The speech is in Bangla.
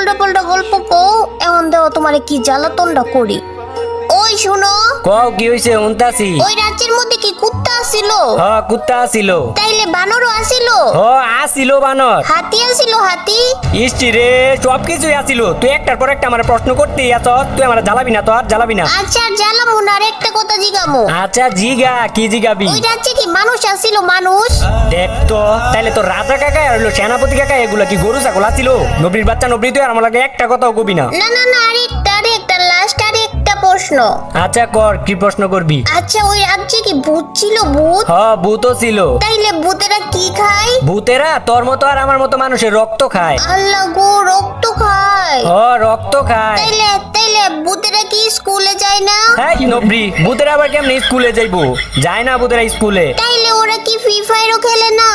উল্টো পাল্টা গল্প কও, এখন দেও তোমারে কি জ্বালাতনটা করি। ওই শুনো, কও কি হইছে? উনতাছি। ওই রাজ্যের মধ্যে কি কুত্তা আসিল? কুত্তা আসিল। তাইলে বানরও আসিল? আসিল বানর। হাতি আসিল? হাতি? ইষ্টি রে, সবকিছুই আসিল। তুই একটার পর একটা আমার প্রশ্ন করতেই আছ। তুই আমার জ্বালাবি না, তো আর জ্বালাবি না। আচ্ছা জ্বালামু না, আর একটা কথা জিগামু। আচ্ছা জিগা, কি জিগাবি? ওই রাজ্যে কি মানুষ আসিল? মানুষ? দেখ তো, তাইলে তো রাজা কাকা আর হলো সেনাপতি কাকা এগুলা কি গরু ছাগল আসিল? নবীর বাচ্চা নবী, তুই আর আমার লাগে একটা কথাও কবি না। না না না, আরেকটা লাস্ট আরেকটা প্রশ্ন। আচ্ছা কর, কি প্রশ্ন করবি? আচ্ছা ওই রাজ্যে কি ভূত ছিল? ভূত? ভূতও ছিল। তাইলে ভূতেরা কি খায়? ভূতেরা তোর মতো আর আমার মতো মানুষের রক্ত খায়। আল্লাহ গো, রক্ত খায়? রক্ত খায়। তাইলে তাইলে ভূতেরা কি স্কুলে যায় না? হ্যাঁ নবী, ভূতেরা আবার কেমনে স্কুলে যাইবো? যায় না ভূতেরা স্কুলে। তাইলে ওরা কি ফ্রি ফায়ারও খেলে না?